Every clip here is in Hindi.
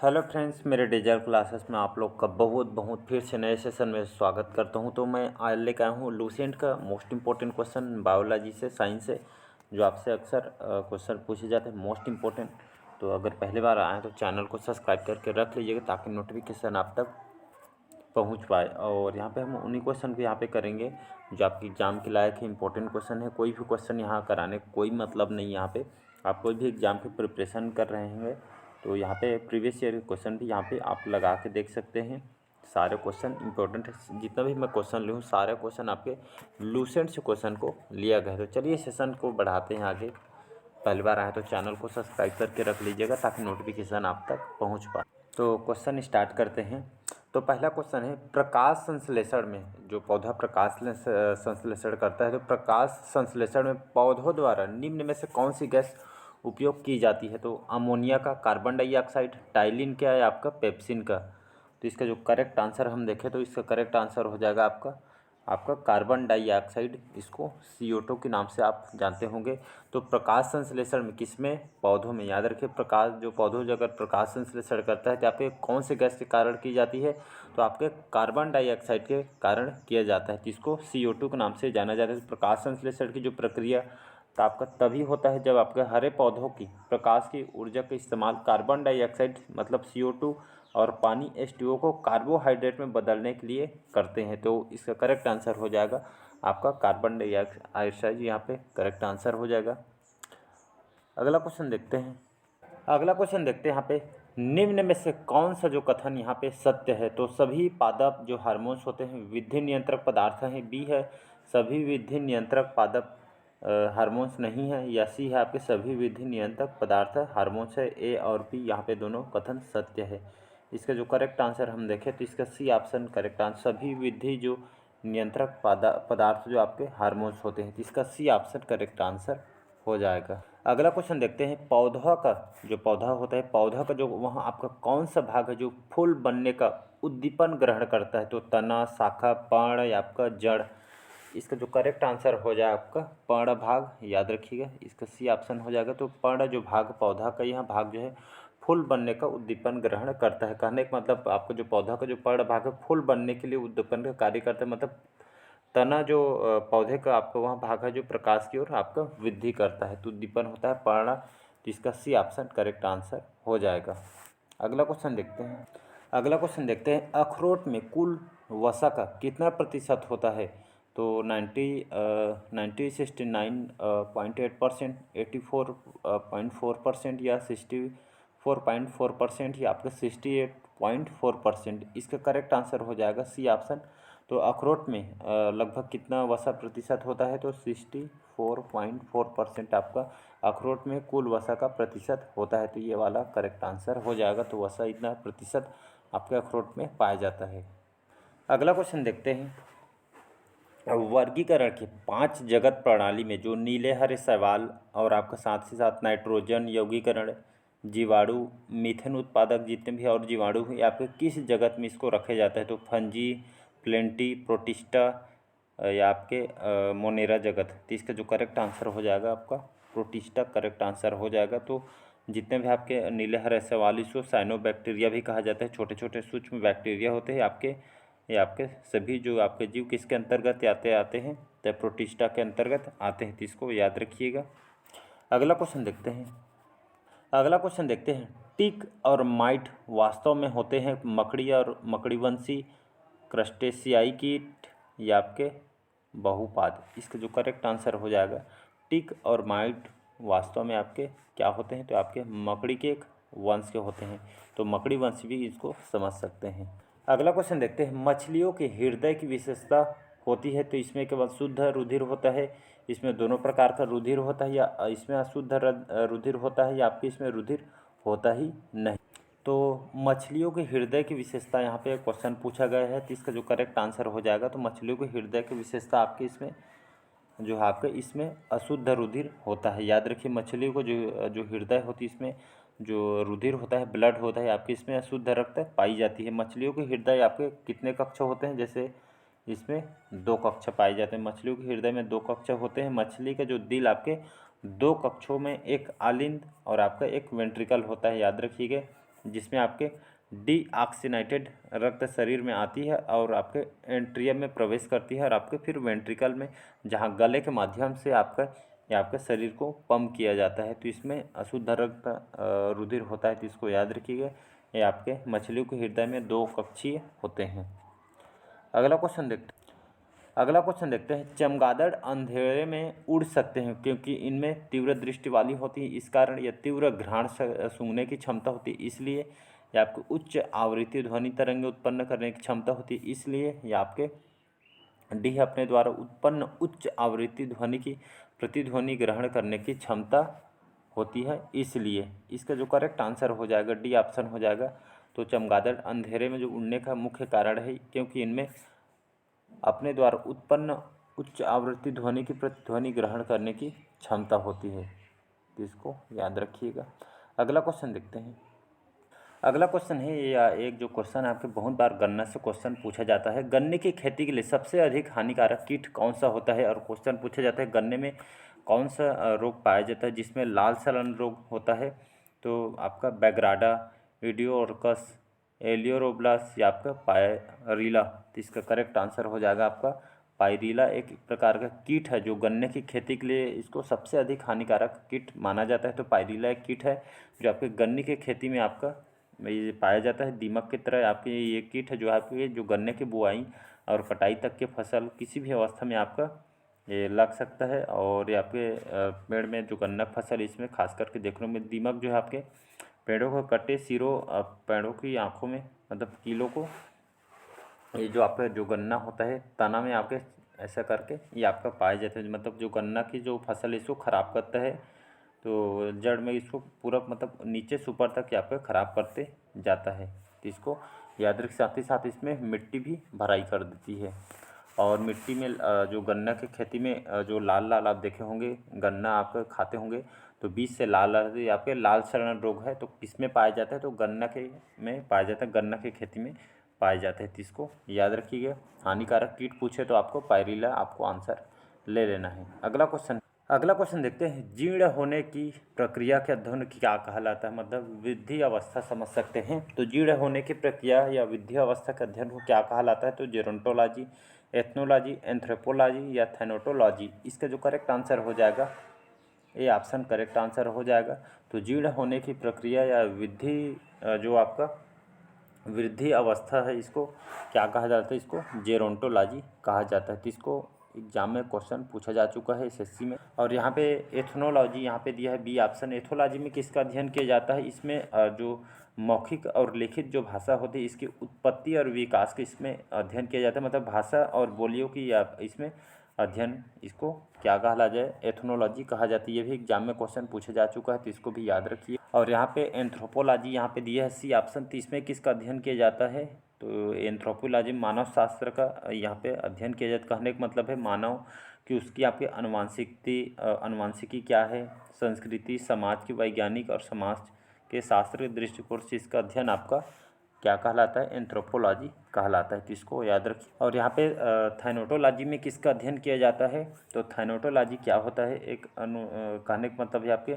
हेलो फ्रेंड्स, मेरे डिजिटल क्लासेस में आप लोग का बहुत बहुत फिर से नए सेशन में स्वागत करता हूं। तो मैं आज लेकर आया हूं लूसेंट का मोस्ट इम्पोर्टेंट क्वेश्चन बायोलॉजी से, साइंस से, जो आपसे अक्सर क्वेश्चन पूछे जाते हैं मोस्ट इम्पोर्टेंट। तो अगर पहली बार आए तो चैनल को सब्सक्राइब करके रख लीजिएगा ताकि नोटिफिकेशन आप तक पहुंच पाए। और यहाँ पे हम उन्हीं क्वेश्चन को यहाँ पे करेंगे जो आपकी एग्ज़ाम के लायक है, इंपॉर्टेंट क्वेश्चन है। कोई भी क्वेश्चन यहाँ कराने का कोई मतलब नहीं। यहाँ पे आप कोई भी एग्ज़ाम की प्रिपरेशन कर रहे हैं तो यहाँ पे प्रीवियस ईयर के क्वेश्चन भी यहाँ पे आप लगा के देख सकते हैं। सारे क्वेश्चन इंपॉर्टेंट है, जितना भी मैं क्वेश्चन लूँ सारे क्वेश्चन आपके लूसेंट से क्वेश्चन को लिया गया है। तो चलिए सेशन को बढ़ाते हैं आगे। पहली बार आए तो चैनल को सब्सक्राइब करके रख लीजिएगा ताकि नोटिफिकेशन आप तक पहुँच पाए। तो क्वेश्चन स्टार्ट करते हैं। तो पहला क्वेश्चन है, प्रकाश संश्लेषण में जो पौधा प्रकाश संश्लेषण करता है, तो प्रकाश संश्लेषण में पौधों द्वारा निम्न में से कौन सी गैस उपयोग की जाती है? तो अमोनिया का, कार्बन डाइऑक्साइड, टाइलिन क्या है आपका, पेप्सिन का। तो इसका जो करेक्ट आंसर हम देखें तो इसका करेक्ट आंसर हो जाएगा आपका कार्बन डाइऑक्साइड। इसको CO2 के नाम से आप जानते होंगे। तो प्रकाश संश्लेषण में किसमें? पौधों में। याद रखिए, प्रकाश जो पौधों जो अगर प्रकाश संश्लेषण करता है तो आपके कौन से गैस के कारण की जाती है? तो आपके कार्बन डाइऑक्साइड के कारण किया जाता है, जिसको CO2 के नाम से जाना जाता है। तो प्रकाश संश्लेषण की जो प्रक्रिया तो आपका तभी होता है जब आपके हरे पौधों की प्रकाश की ऊर्जा का इस्तेमाल कार्बन डाइऑक्साइड मतलब CO2 और पानी H2O को कार्बोहाइड्रेट में बदलने के लिए करते हैं। तो इसका करेक्ट आंसर हो जाएगा आपका कार्बन डाइऑक्साइड। यहाँ पे करेक्ट आंसर हो जाएगा। अगला क्वेश्चन देखते हैं। यहाँ पे निम्न में से कौन सा जो कथन यहाँ पे सत्य है? तो सभी पादप जो हार्मोन्स होते हैं वृद्धि नियंत्रक पदार्थ हैं, बी है सभी वृद्धि नियंत्रक पादप हार्मोन्स नहीं है, या सी है आपके सभी वृद्धि नियंत्रक पदार्थ हार्मोन्स है। ए और बी यहाँ पे दोनों कथन सत्य है। इसका जो करेक्ट आंसर हम देखें तो इसका सी ऑप्शन करेक्ट आंसर। सभी वृद्धि जो नियंत्रक पदार्थ जो आपके हार्मोन्स होते हैं, तो इसका सी ऑप्शन करेक्ट आंसर हो जाएगा। अगला क्वेश्चन देखते हैं। पौधा का जो पौधा होता है, पौधा का जो वहाँ आपका कौन सा भाग है जो फूल बनने का उद्दीपन ग्रहण करता है? तो तना, शाखा, पर्ण या आपका जड़। इसका जो करेक्ट आंसर हो जाए आपका पर्ण भाग। याद रखिएगा, इसका सी ऑप्शन हो जाएगा। तो पर्ण जो भाग पौधा का यहाँ भाग जो है फूल बनने का उद्दीपन ग्रहण करता है। कहने का मतलब आपका जो पौधा का जो पर्ण भाग है फूल बनने के लिए उद्दीपन का कार्य करता है। मतलब तना जो पौधे का आपका वहाँ भाग है जो प्रकाश की ओर आपका वृद्धि करता है, तो उद्दीपन होता है पर्ण। तो इसका सी ऑप्शन करेक्ट आंसर हो जाएगा। अगला क्वेश्चन देखते हैं। अखरोट में कुल वसा का कितना प्रतिशत होता है? तो 69.8%, 84.4% या 64.4% या आपका 68.4%। इसका करेक्ट आंसर हो जाएगा सी ऑप्शन। तो अखरोट में लगभग कितना वसा प्रतिशत होता है? तो 64.4% आपका अखरोट में कुल वसा का प्रतिशत होता है। तो ये वाला करेक्ट आंसर हो जाएगा। तो वसा इतना प्रतिशत आपके अखरोट में पाया जाता है। अगला क्वेश्चन देखते हैं। वर्गीकरण के 5 जगत प्रणाली में जो नीले हरे शैवाल और आपका साथ ही साथ नाइट्रोजन यौगीकरण, जीवाणु, मीथेन उत्पादक जितने भी और जीवाणु हैं आपके किस जगत में इसको रखे जाता है? तो फंजी, प्लेंटी, प्रोटिस्टा या आपके मोनेरा जगत। तो इसका जो करेक्ट आंसर हो जाएगा आपका प्रोटिस्टा करेक्ट आंसर हो जाएगा। तो जितने भी आपके नीले हरे शैवाल इसको साइनोबैक्टीरिया भी कहा जाता है, छोटे छोटे सूक्ष्म बैक्टीरिया होते हैं आपके। ये आपके सभी जो आपके जीव किसके अंतर्गत आते हैं? तो प्रोटिस्टा के अंतर्गत आते हैं। तो इसको याद रखिएगा। अगला क्वेश्चन देखते हैं। टिक और माइट वास्तव में होते हैं मकड़ी और मकड़ीवंशी, क्रस्टेशियाई कीट या आपके बहुपाद। इसका जो करेक्ट आंसर हो जाएगा टिक और माइट वास्तव में आपके क्या होते हैं? तो आपके मकड़ी के एक वंश के होते हैं। तो मकड़ी वंश भी इसको समझ सकते हैं। अगला क्वेश्चन देखते हैं। मछलियों के हृदय की विशेषता होती है, तो इसमें केवल शुद्ध रुधिर होता है, इसमें दोनों प्रकार का रुधिर होता है, या इसमें अशुद्ध रुधिर होता है, या आपके इसमें रुधिर होता ही नहीं? तो मछलियों के हृदय की विशेषता यहाँ पे क्वेश्चन पूछा गया है। तो इसका जो करेक्ट आंसर हो जाएगा तो मछलियों के हृदय की विशेषता आपके इसमें जो है आपके इसमें अशुद्ध रुधिर होता है। याद रखिए, मछलियों को जो हृदय होती है इसमें जो रुधिर होता है, ब्लड होता है आपके इसमें अशुद्ध रक्त पाई जाती है। मछलियों के हृदय आपके कितने कक्ष होते हैं? जैसे इसमें 2 कक्ष पाए जाते हैं। मछलियों के हृदय में 2 कक्ष होते हैं। मछली का जो दिल आपके 2 कक्षों में एक आलिंद और आपका एक वेंट्रिकल होता है। याद रखिएगा, जिसमें आपके डीऑक्सीनाइटेड रक्त शरीर में आती है और आपके एंट्रियम में प्रवेश करती है और आपके फिर वेंट्रिकल में, जहाँ गले के माध्यम से आपका या आपके शरीर को पंप किया जाता है। तो इसमें अशुद्ध रक्त रुधिर होता है, तो इसको याद रखिएगा। ये आपके मछलियों के हृदय में 2 कक्षीय होते हैं। अगला क्वेश्चन देखते हैं। चमगादड़ अंधेरे में उड़ सकते हैं क्योंकि इनमें तीव्र दृष्टि वाली होती है, इस कारण यह तीव्र घ्राण सूंघने की क्षमता होती है, इसलिए यह आपको उच्च आवृत्ति ध्वनि तरंगें उत्पन्न करने की क्षमता होती है, इसलिए यह आपके डी अपने द्वारा उत्पन्न उच्च आवृत्ति ध्वनि की प्रतिध्वनि ग्रहण करने की क्षमता होती है, इसलिए इसका जो करेक्ट आंसर हो जाएगा डी ऑप्शन हो जाएगा। तो चमगादड़ अंधेरे में जो उड़ने का मुख्य कारण है क्योंकि इनमें अपने द्वारा उत्पन्न उच्च आवृत्ति ध्वनि की प्रतिध्वनि ग्रहण करने की क्षमता होती है, तो इसको याद रखिएगा। अगला क्वेश्चन देखते हैं। अगला क्वेश्चन है, या एक जो क्वेश्चन आपके बहुत बार गन्ना से क्वेश्चन पूछा जाता है, गन्ने की खेती के लिए सबसे अधिक हानिकारक कीट कौन सा होता है। और क्वेश्चन पूछा जाता है गन्ने में कौन सा रोग पाया जाता है जिसमें लाल सड़न रोग होता है। तो आपका बैग्राडा, इडियोरकस, एलियोरोब्लास या आपका पायरीला। तो इसका करेक्ट आंसर हो जाएगा आपका पायरीला। एक प्रकार का कीट है जो गन्ने की खेती के लिए इसको सबसे अधिक हानिकारक कीट माना जाता है। तो पायरीला एक कीट है जो आपके गन्ने की खेती में आपका ये पाया जाता है। दीमक की तरह आपके ये कीट है जो आपके जो गन्ने की बुआई और कटाई तक के फसल किसी भी अवस्था में आपका ये लग सकता है। और ये आपके पेड़ में जो गन्ना फसल, इसमें खास करके देखने में दीमक जो है आपके पेड़ों को कटे सिरों पेड़ों की आँखों में, मतलब कीलों को, ये जो आपका जो गन्ना होता है तना में आपके ऐसा करके ये आपका पाया जाता है। मतलब जो गन्ना की जो फसल है इसको ख़राब करता है, तो जड़ में इसको पूरा मतलब नीचे से ऊपर तक यहाँ पे ख़राब करते जाता है। तो इसको याद रख, साथ ही साथ इसमें मिट्टी भी भराई कर देती है। और मिट्टी में जो गन्ना की खेती में जो लाल लाल आप देखे होंगे गन्ना आप खाते होंगे, तो बीज से लाल लाल यहाँ पे लाल सड़न रोग है, तो किसमें पाया जाता है, तो गन्ना के में पाया जाता है, गन्ना की खेती में पाए जाते हैं। तो इसको याद रखिएगा। हानिकारक कीट पूछे तो आपको पायरीला आपको आंसर ले लेना है। अगला क्वेश्चन देखते हैं। जीर्ण होने की प्रक्रिया के अध्ययन क्या कहलाता है, मतलब वृद्धि अवस्था समझ सकते हैं। तो जीर्ण होने की प्रक्रिया या वृद्धि अवस्था के अध्ययन को क्या कहलाता है, तो जेरोंटोलॉजी, एथनोलॉजी, एंथ्रोपोलॉजी या थैनोटोलॉजी। इसका जो करेक्ट आंसर हो जाएगा ये ऑप्शन करेक्ट आंसर हो जाएगा। तो जीर्ण होने की प्रक्रिया या वृद्धि जो आपका वृद्धि अवस्था है इसको क्या कहा जाता है, इसको जेरोंटोलॉजी कहा जाता है। तो इसको एग्जाम में क्वेश्चन पूछा जा चुका है एसएससी में। और यहाँ पे एथनोलॉजी यहाँ पे दिया है बी ऑप्शन। एथोलॉजी में किसका अध्ययन किया जाता है, इसमें जो मौखिक और लिखित जो भाषा होती है इसकी उत्पत्ति और विकास का इसमें अध्ययन किया जाता है। मतलब भाषा और बोलियों की या इसमें अध्ययन, इसको क्या कहा जाए, एथनोलॉजी कहा जाती है। ये भी एग्जाम में क्वेश्चन पूछा जा चुका है, तो इसको भी याद रखिए। और यहाँ पे एंथ्रोपोलॉजी यहाँ पे दिया है सी ऑप्शन। तो इसमें किसका अध्ययन किया जाता है, तो एंथ्रोपोलॉजी मानव शास्त्र का यहाँ पे अध्ययन किया जाता। कहने का मतलब है मानव कि उसकी आपकी अनुवांशिकी क्या है, संस्कृति, समाज की वैज्ञानिक और समाज के शास्त्र के दृष्टिकोण से इसका अध्ययन आपका क्या कहलाता है, एंथ्रोपोलॉजी कहलाता है। तो इसको याद रखिए। और यहाँ पे थाइनोटोलॉजी में किसका अध्ययन किया जाता है, तो थाइनोटोलॉजी क्या होता है, एक कहने का मतलब है आपके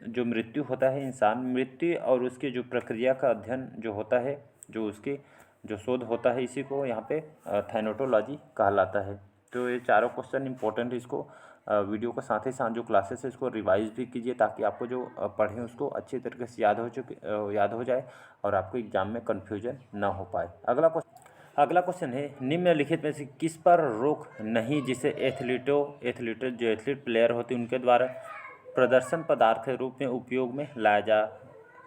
जो मृत्यु होता है इंसान, मृत्यु और उसकी जो प्रक्रिया का अध्ययन जो होता है, जो उसकी जो शोध होता है, इसी को यहाँ पे थाइनोटोलॉजी कहलाता है। तो ये चारों क्वेश्चन इंपॉर्टेंट है। इसको वीडियो के साथ ही साथ जो क्लासेस है इसको रिवाइज भी कीजिए ताकि आपको जो पढ़ें उसको अच्छी तरीके से याद हो जाए और आपको एग्जाम में कन्फ्यूजन ना हो पाए। अगला क्वेश्चन है, निम्नलिखित में से किस पर रोक नहीं जिसे एथलीट जो एथलीट प्लेयर होते हैं उनके द्वारा प्रदर्शन पदार्थ के रूप में उपयोग में लाया जा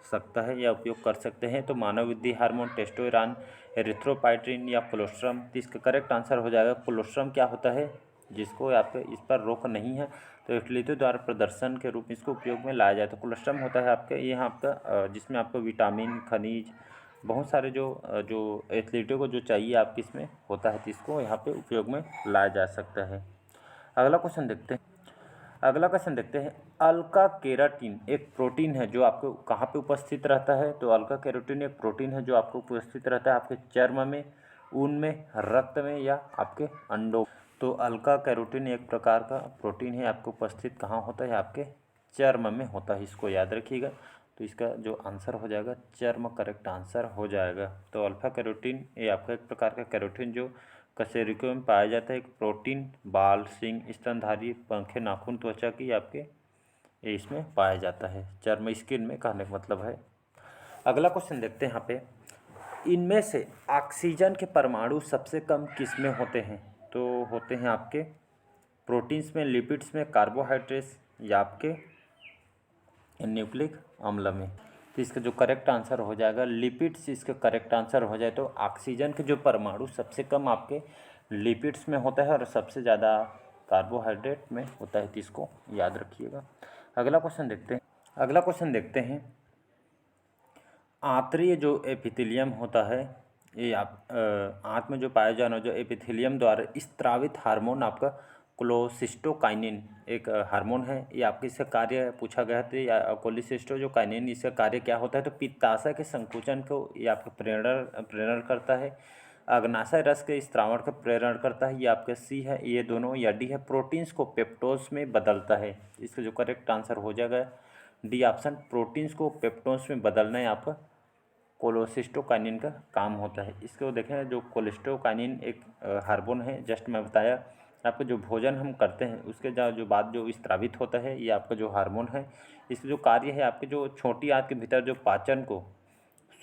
सकता है या उपयोग कर सकते हैं। तो मानव वृद्धि हार्मोन, टेस्टोस्टेरोन, एरिथ्रोपाइटिन या कोलेस्ट्रम। तो इसका करेक्ट आंसर हो जाएगा कोलेस्ट्रम क्या होता है, जिसको आपके इस पर रोक नहीं है। तो एथलीटों द्वारा प्रदर्शन के रूप में इसको उपयोग में लाया जाए तो कोलेस्ट्रम होता है आपके यहाँ आपका जिसमें आपको विटामिन, खनिज, बहुत सारे जो एथलीटों को जो चाहिए आपके इसमें होता है, तो इसको यहाँ पे उपयोग में लाया जा सकता है। अगला क्वेश्चन देखते हैं। अल्फा केराटिन एक प्रोटीन है जो आपको कहाँ पे उपस्थित रहता है, तो अल्फा केराटिन एक प्रोटीन है जो आपको उपस्थित रहता है आपके चर्म में, ऊन में, रक्त में या आपके अंडों। तो अल्फा केराटिन एक प्रकार का प्रोटीन है, आपको उपस्थित कहाँ होता है, आपके चर्म में होता है। इसको याद रखिएगा। तो इसका जो आंसर हो जाएगा चर्म करेक्ट आंसर हो जाएगा। तो अल्फा कैरोटीन ये आपका एक प्रकार का कैरोटीन जो कशेरुकियों में पाया जाता है। एक प्रोटीन बाल, सींग, स्तनधारी, पंखे, नाखून, त्वचा की आपके ये इसमें पाया जाता है, चर्म स्किन में, कहने का मतलब है। अगला क्वेश्चन देखते हैं यहाँ पे, इनमें से ऑक्सीजन के परमाणु सबसे कम किस में होते हैं? तो होते हैं आपके प्रोटीन्स में, लिपिड्स में, कार्बोहाइड्रेट्स या आपके न्यूक्लिक अम्ल में। तो इसका जो करेक्ट आंसर हो जाएगा लिपिड्स, इसका करेक्ट आंसर हो जाए। तो ऑक्सीजन के जो परमाणु सबसे कम आपके लिपिड्स में होता है और सबसे ज़्यादा कार्बोहाइड्रेट में होता है, तो इसको याद रखिएगा। अगला क्वेश्चन देखते हैं, आंतरीय जो एपिथेलियम होता है, ये आंत में जो पाया जाना जो एपिथेलियम द्वारा स्त्रावित हार्मोन आपका कोलेसिस्टोकाइनिन एक हार्मोन है। ये आपके इसका कार्य पूछा गया था, या कोलेसिस्टोकाइनिन इसका कार्य क्या होता है? तो पित्ताशय के संकुचन को ये आपका प्रेरण करता है। अग्नाशय रस के स्त्रावण का प्रेरण करता है, ये आपका सी है। ये दोनों या डी है, प्रोटीन्स को पेप्टोज में बदलता है। इसका जो करेक्ट आंसर हो जाएगा डी ऑप्शन, प्रोटीन्स को पेप्टोज में बदलना है आपका कोलेसिस्टोकाइनिन का काम होता है। इसको देखें, जो कोलेस्टोकाइनिन एक हार्मोन है, जस्ट मैं बताया आपका, जो भोजन हम करते हैं उसके जो बाद जो स्त्रावित होता है, ये आपका जो हार्मोन है, इसका जो कार्य है आपके जो छोटी आंत के भीतर जो पाचन को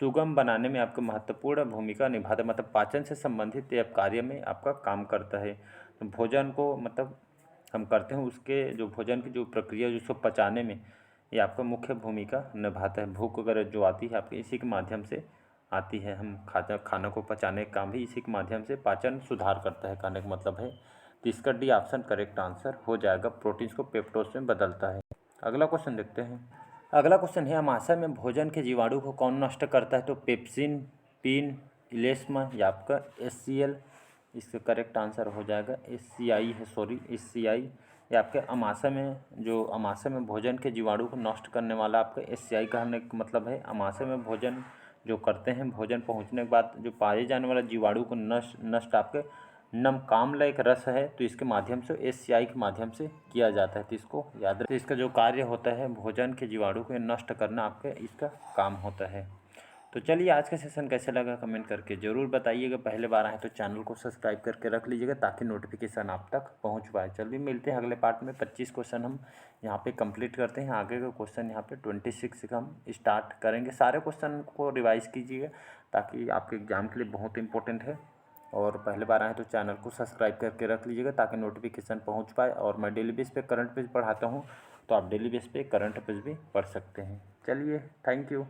सुगम बनाने में आपका महत्वपूर्ण भूमिका निभाता है, मतलब पाचन से संबंधित ये कार्य में आपका काम करता है। तो भोजन को मतलब हम करते हैं, उसके जो भोजन की जो प्रक्रिया जो उसको पचाने में ये आपका मुख्य भूमिका निभाता है। भूख वगैरह जो आती है आपके इसी के माध्यम से आती है, हम खाना को पचाने का काम भी इसी के माध्यम से पाचन सुधार करता है, कहने का मतलब है। तो इसका डी ऑप्शन करेक्ट आंसर हो जाएगा, प्रोटीन्स को पेप्टोज में बदलता है। अगला क्वेश्चन देखते हैं। अगला क्वेश्चन है, अमाशय में भोजन के जीवाणु को कौन नष्ट करता है? तो पेप्सिन, पीन, इलेस्मा या आपका HCl। इसका करेक्ट आंसर हो जाएगा HCI है, HCI। ये आपके अमाशय में भोजन के जीवाणु को नष्ट करने वाला आपका HCI कहने का मतलब है। अमाशय में भोजन जो करते हैं, भोजन पहुंचने के बाद जो पाए जाने वाला जीवाणु को नष्ट आपके नमकाम्ल एक रस है, तो इसके माध्यम से HCI के माध्यम से किया जाता है, तो इसको याद रखें। तो इसका जो कार्य होता है भोजन के जीवाणु को नष्ट करना आपके इसका काम होता है। तो चलिए, आज का सेशन कैसे लगा कमेंट करके ज़रूर बताइएगा। पहले बार आए तो चैनल को सब्सक्राइब करके रख लीजिएगा ताकि नोटिफिकेशन आप तक पहुंच पाए। चलिए मिलते हैं अगले पार्ट में। 25 क्वेश्चन हम यहाँ पे कंप्लीट करते हैं। आगे का क्वेश्चन यहाँ पे 26 से हम स्टार्ट करेंगे। सारे क्वेश्चन को रिवाइज कीजिएगा ताकि आपके एग्जाम के लिए बहुत इंपॉर्टेंट है। और पहले बार आए तो चैनल को सब्सक्राइब करके रख लीजिएगा ताकि नोटिफिकेशन पहुँच पाए। और मैं डेली बेस पे करंट पेज पढ़ाता हूँ, तो आप डेली बेस पे करंट पेज भी पढ़ सकते हैं। चलिए, थैंक यू।